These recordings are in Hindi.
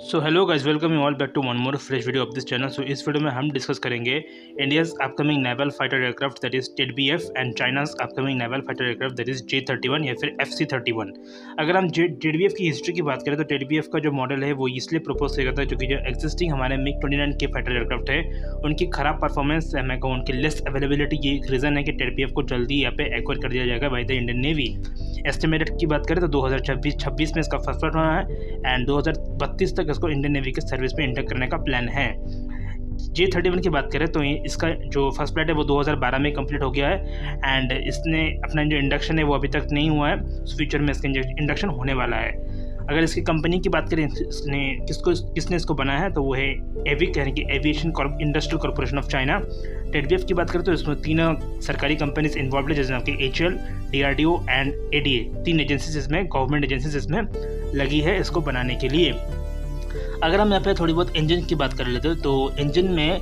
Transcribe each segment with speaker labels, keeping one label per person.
Speaker 1: So hello guys, welcome you all back to one more fresh video of this channel. So इस वीडियो में हम डिस्कस करेंगे India's upcoming naval fighter aircraft that is TDF and China's upcoming naval fighter aircraft that is J-31 या फिर FC-31। अगर हम TDF की हिस्ट्री की बात करें तो TDF का जो मॉडल है वो इसलिए प्रपोज किया जाता है क्योंकि जो एग्जिस्टिंग हमारे MiG-29 के फाइटर एयरक्राफ्ट है उनकी खराब परफॉर्मेंस, मैं कहूँ उनकी लेस अवेलेबिलिटी, ये एक रीज़न है कि TDF को जल्दी यहाँ पे एक्वायर कर दिया जाएगा by the Indian navy. Estimated की बात करें तो 2026 में इसका फर्स्ट फ्लाइट होना है एंड 2032 तक इसको इंडियन नेवी के सर्विस में इंटर करने का प्लान है। J-31 की बात करें तो इसका जो फर्स्ट फ्लाइट है वो 2012 में कंप्लीट हो गया है एंड इसने अपना जो इंडक्शन है वो अभी तक नहीं हुआ है। फ्यूचर में इसका इंडक्शन होने वाला है। अगर इसकी कंपनी की बात करें, किसने इसको बनाया है तो वो है एविक, यानी कि aviation industrial corporation of China. TDF की बात करें तो इसमें तीनों सरकारी कंपनीज इन्वॉल्व है, जैसे आपकी HAL, DRDO एंड ADA। तीन एजेंसीज इसमें, गवर्नमेंट एजेंसीज इसमें लगी है इसको बनाने के लिए। अगर हम यहाँ पे थोड़ी बहुत इंजन की बात कर लेते हैं तो इंजन में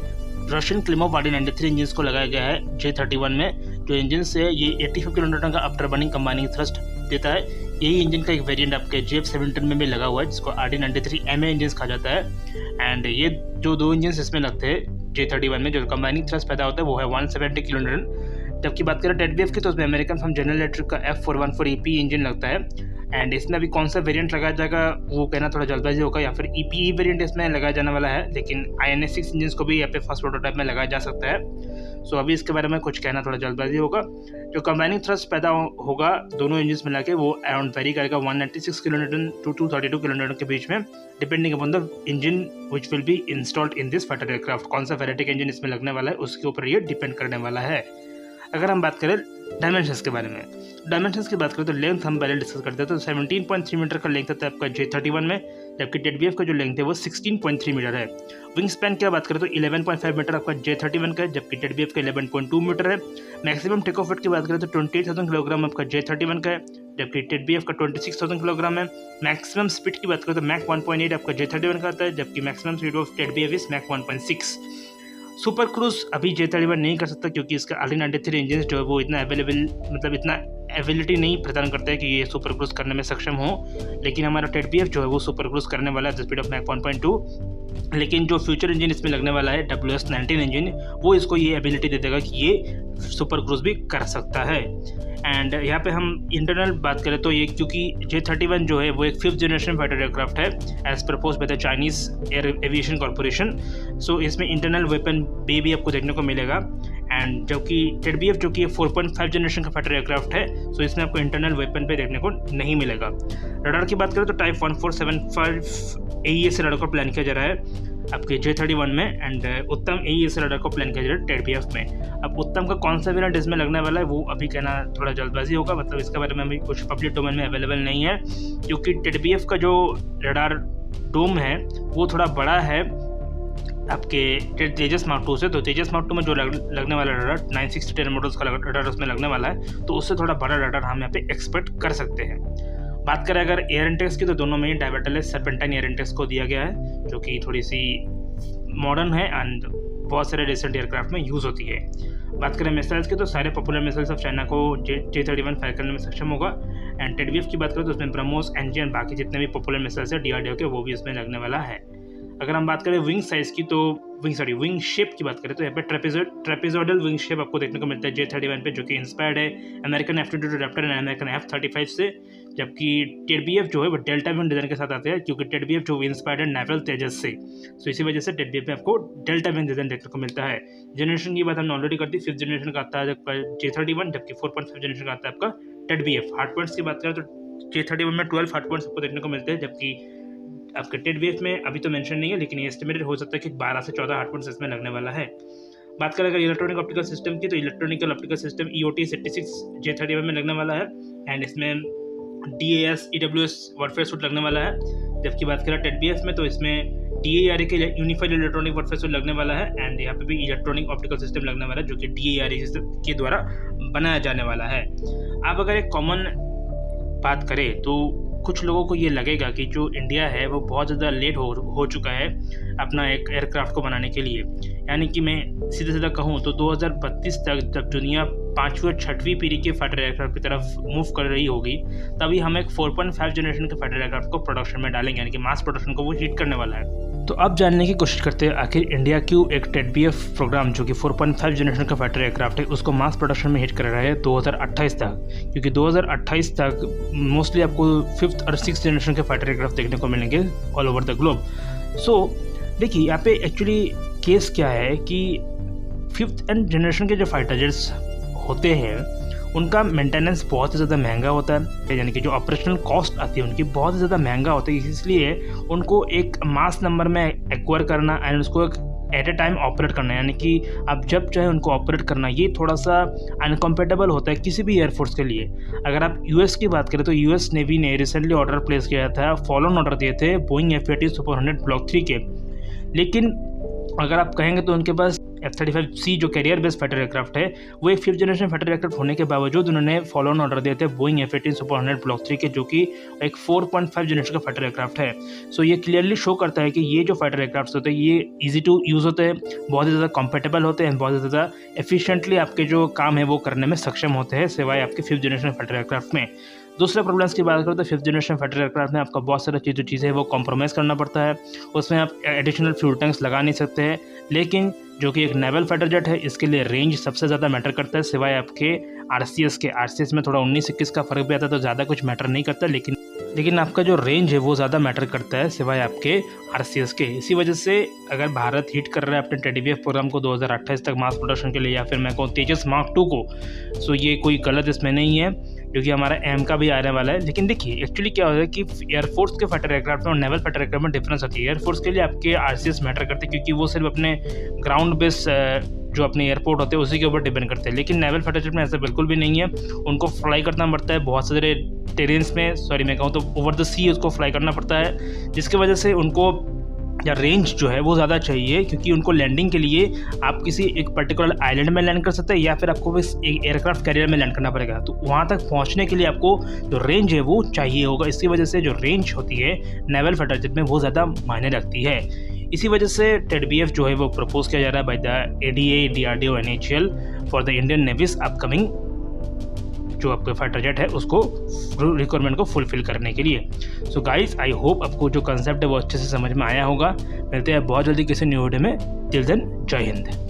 Speaker 1: रशियन क्लिमोव RD-93 इंजन को लगाया गया है J-31 में। जो इंजन से ये 85 किलोमीटर का आफ्टर बर्निंग कंबाइनिंग थ्रस्ट देता है। यही इंजन का एक वेरिएंट आपके JF-17 में भी लगा हुआ है जिसको RD-93 MA इंजन कहा जाता है। एंड ये जो दो इंजन इसमें लगते हैं J-31 में, जो कंबाइनिंग थ्रस्ट पैदा होता है वो है 170 किलोन्यूटन। जबकि बात करें TDF की तो उसमें अमेरिकन फर्म जनरल इलेक्ट्रिक का F414EP इंजन लगता है। एंड इसमें अभी कौन सा वेरिएंट लगाया जाएगा वो कहना थोड़ा जल्दबाजी होगा, या फिर EPE वेरिएंट इसमें लगाया जाने वाला है, लेकिन INS-6 इंजन को भी यहाँ पे फर्स्ट प्रोटोटाइप में लगाया जा सकता है। सो अभी इसके बारे में कुछ कहना थोड़ा जल्दबाजी होगा। जो कंबाइनिंग थ्रस्ट पैदा होगा दोनों इंजन मिला के वो अराउंड वेरी करेगा 196 किलोन्यूटन टू 232 किलोन्यूटन के बीच में, depending upon the engine which will be installed in this fighter aircraft. कौन सा वेराइटिक इंजन इसमें लगने वाला है उसके ऊपर ये डिपेंड करने वाला है। अगर हम बात करें डायमेंशंस के बारे में, डायमेंशंस की बात करें तो लेंथ हम पहले डिस्कस करते हैं। तो 17.3 मीटर का लेंथ था आपका J-31 में, जबकि TDF का जो लेंथ है वो 16.3 मीटर है। विंग स्पैन की बात करें तो 11.5 मीटर आपका J-31 का है, जबकि TDF का 11.2 मीटर है। मैक्सिमम टेक ऑफ वेट की बात करें तो 28,000 किलोग्राम आपका J-31 का है, जबकि TDF का 26,000 किलोग्राम है। मैक्सिमम स्पीड की बात करें तो मैक 1.8 आपका J-31 का आता है, जबकि maximum speed of TDF is Mach 1.6। Super cruise अभी J-31 नहीं कर सकता क्योंकि इसका RD-93 इंजन जो है वो इतना इतना एबिलिटी नहीं प्रदान करता है कि ये सुपर क्रूज करने में सक्षम हो। लेकिन हमारा TDF जो है वो सुपर क्रूज करने वाला है स्पीड ऑफ मैक 1.2। लेकिन जो फ्यूचर इंजन इसमें लगने वाला है WS-19 इंजन, वो इसको ये एबिलिटी दे देगा कि ये सुपर क्रूज भी कर सकता है। एंड यहाँ पे हम इंटरनल बात करें तो ये क्योंकि J-31 जो है वो एक 5th जनरेशन फाइटर एयरक्राफ्ट है as proposed by the Chinese aviation corporation. So इसमें इंटरनल वेपन भी आपको देखने को मिलेगा। एंड जबकि TDF जो कि 4.5 जनरेशन का फाइटर एयरक्राफ्ट है, सो इसमें आपको इंटरनल वेपन पे देखने को नहीं मिलेगा। रडार की बात करें तो टाइप 1475 AES रडार को प्लान किया जा रहा है आपके J-31 में, एंड उत्तम AES रडार को प्लान किया जा रहा है TDF में। अब उत्तम का कौन सा वेरिएंट इसमें लगने वाला है वो अभी कहना थोड़ा जल्दबाजी होगा, मतलब इसके बारे में अभी कुछ पब्लिक डोमेन में अवेलेबल नहीं है, क्योंकि TDF का जो रडार डोम है वो थोड़ा बड़ा है आपके तेजस मार्क 2 से। तो तेजस मार्क 2 में जो लगने वाला रडार 960 मॉडल्स का रडार उसमें लगने वाला है, तो उससे थोड़ा बड़ा रडार हम यहाँ पे एक्सपेक्ट कर सकते हैं। बात करें अगर एयर इंटेक्स की तो दोनों में ही डायवर्टरलेस सर्पेंटाइन एयर इंटेक्स को दिया गया है, जो कि थोड़ी सी मॉडर्न है एंड बहुत सारे रिसेंट एयरक्राफ्ट में यूज़ होती है। बात करें मिसाइल्स की तो सारे पॉपुलर मिसाइल्स ऑफ चाइना को J-31 फायर करने में सक्षम होगा। एंड TDF की बात करें तो उसमें ब्रह्मोस, एनजी एंड बाकी जितने भी पॉपुलर मिसाइल्स है DRDO के, वो भी इसमें लगने वाला है। अगर हम बात करें विंग साइज़ की तो विंग शेप की बात करें तो यहाँ पे ट्रेपेजोइडल विंग शेप आपको देखने को मिलता है J-31 पे, जो कि इंस्पायर्ड है American F-22 Raptor and American F-35 से। जबकि TDF जो है वो डेल्टा विंग डिज़ाइन के साथ आते हैं, क्योंकि TDF जो इंस्पायर्ड है नेवल तेजस से, सो इसी वजह से TDF में आपको डेल्टा विंग डिज़ाइन देखने को मिलता है। जनरेशन की बात हमने ऑलरेडी कर दी, 5th जनरेशन का आता है आपका J-31, जबकि 4.5 जनरेशन का आता है आपका TDF। हार्ड पॉइंट्स की बात करें तो J-31 में 12 हार्ड पॉइंट्स आपको देखने को मिलते हैं, जबकि आपके TDF में अभी तो मेंशन नहीं है, लेकिन ये एस्टिमेटेड हो सकता है कि 12 से 14 हार्ड पॉइंट्स इसमें लगने वाला है। बात करें अगर इलेक्ट्रॉनिक ऑप्टिकल सिस्टम की तो electronical optical system EOT-86 J-31 में लगने वाला है, एंड इसमें DAS EWS वॉरफेयर सूट लगने वाला है। जबकि बात करें TDF में तो इसमें DARE के यूनिफाइड इलेक्ट्रॉनिक वॉरफेयर सूट लगने वाला है, एंड यहाँ पे भी इलेक्ट्रॉनिक ऑप्टिकल सिस्टम लगने वाला है जो कि DARE के द्वारा बनाया जाने वाला है। आप अगर एक कॉमन बात करें तो कुछ लोगों को ये लगेगा कि जो इंडिया है वो बहुत ज़्यादा लेट हो चुका है अपना एक एयरक्राफ्ट को बनाने के लिए। यानी कि मैं सीधा कहूँ तो 2032 तक जब दुनिया 5वीं और 6वीं पीढ़ी के फाइटर एयरक्राफ्ट की तरफ मूव कर रही होगी, तभी हम एक 4.5 जनरेशन के फाइटर एयरक्राफ्ट को प्रोडक्शन में डालेंगे, यानी कि मास प्रोडक्शन को वो हिट करने वाला है। तो अब जानने की कोशिश करते हैं आखिर इंडिया क्यों एक TEDBF प्रोग्राम जो कि 4.5 जनरेशन का फाइटर एयरक्राफ्ट है उसको मास प्रोडक्शन में हिट कर रहा है 2028 तक, क्योंकि 2028 तक मोस्टली आपको 5th और 6th जनरेशन के फाइटर एयरक्राफ्ट देखने को मिलेंगे ऑल ओवर द ग्लोब। सो देखिए यहाँ पे एक्चुअली केस क्या है कि 5th जनरेशन के जो फाइटर जेट्स होते हैं उनका मेंटेनेंस बहुत ही ज़्यादा महंगा होता है, यानी कि जो ऑपरेशनल कॉस्ट आती है उनकी बहुत ही ज़्यादा महंगा होता है, इसलिए उनको एक मास नंबर में एक्वायर करना एंड उसको एक एट ए टाइम ऑपरेट करना, यानी कि आप जब चाहे उनको ऑपरेट करना, ये थोड़ा सा अनकम्फर्टेबल होता है किसी भी एयरफोर्स के लिए। अगर आप यूएस की बात करें तो यूएस नेवी ने रिसेंटली ऑर्डर प्लेस किया था, फॉलो ऑन ऑर्डर दिए थे बोइंग F-18 सुपर 100 ब्लॉक 3 के, लेकिन अगर आप कहेंगे तो उनके पास F-35C जो कैरियर बेस्ड फाइटर एयरक्राफ्ट है वो एक 5th जनरेशन फाइटर एयरक्राफ्ट होने के बावजूद उन्होंने फॉलो ऑन ऑर्डर दिए थे बोइंग F-18 सुपर 100 ब्लॉक 3 के, जो कि एक 4.5 जनरेशन का फाइटर एयरक्राफ्ट है। सो ये क्लियरली शो करता है कि ये जो फाइटर एयरक्राफ्ट होते हैं ये ईजी टू यूज़ होते हैं, बहुत ही ज़्यादा कम्फर्टेबल होते हैं, बहुत ही ज़्यादा एफिशिएंटली आपके जो काम है वो करने में सक्षम होते हैं, सिवाय आपके 5th जनरेशन फाइटर एयरक्राफ्ट में। दूसरे प्रॉब्लम्स की बात करें तो 5th जनरेशन फाइटर एयरक्राफ्ट में आपका बहुत सारा चीज़ें वो कॉम्प्रोमाइज़ करना पड़ता है, उसमें आप एडिशनल फ्यूल टैंक्स लगा नहीं सकते हैं, लेकिन जो कि एक नेवल फाइटर जेट है इसके लिए रेंज सबसे ज़्यादा मैटर करता है, सिवाय आपके आरसीएस में थोड़ा 19-21 का फ़र्क भी आता है, तो ज़्यादा कुछ मैटर नहीं करता, लेकिन आपका जो रेंज है वो ज़्यादा मैटर करता है सिवाय आपके आरसीएस के। इसी वजह से अगर भारत हिट कर रहा है अपने TEDBF प्रोग्राम को 2028 तक मास प्रोडक्शन के लिए, या फिर मैं कहूँ तेजस मार्क 2 को, सो ये कोई गलत इसमें नहीं है, क्योंकि हमारा एम का भी आने वाला है। लेकिन देखिए एक्चुअली क्या होता है कि एयरफोर्स के फाइटर एयरक्राफ्ट में और नेवल फाइटर एयरक्राफ्ट में डिफरेंस होती है। एयरफोर्स के लिए आपके आरसीएस मैटर करते हैं, क्योंकि वो सिर्फ अपने ग्राउंड बेस जो अपने एयरपोर्ट होते हैं उसी के ऊपर डिपेंड करते हैं, लेकिन नेवल फाइटर जेट में ऐसा बिल्कुल भी नहीं है, उनको फ्लाई करना पड़ता है बहुत सारे टेरेंस में, मैं कहूँ तो ओवर द सी उसको फ्लाई करना पड़ता है, जिसकी वजह से उनको या रेंज जो है वो ज़्यादा चाहिए, क्योंकि उनको लैंडिंग के लिए आप किसी एक पर्टिकुलर आइलैंड में लैंड कर सकते हैं या फिर आपको बस एक एयरक्राफ्ट कैरियर में लैंड करना पड़ेगा, तो वहाँ तक पहुँचने के लिए आपको जो रेंज है वो चाहिए होगा। इसकी वजह से जो रेंज होती है नेवल फाइटर जेट में वो ज़्यादा मायने रखती है। इसी वजह से TEDBF जो है वो प्रपोज किया जा रहा है by the ADA, DRDO, NHL for the Indian navy's upcoming जो आपका फाइटर जेट है उसको रिक्वायरमेंट को फुलफिल करने के लिए। सो गाइस, आई होप आपको जो कंसेप्ट है वो अच्छे से समझ में आया होगा। मिलते हैं बहुत जल्दी किसी न्यू वीडियो में। टिल देन, जय हिंद।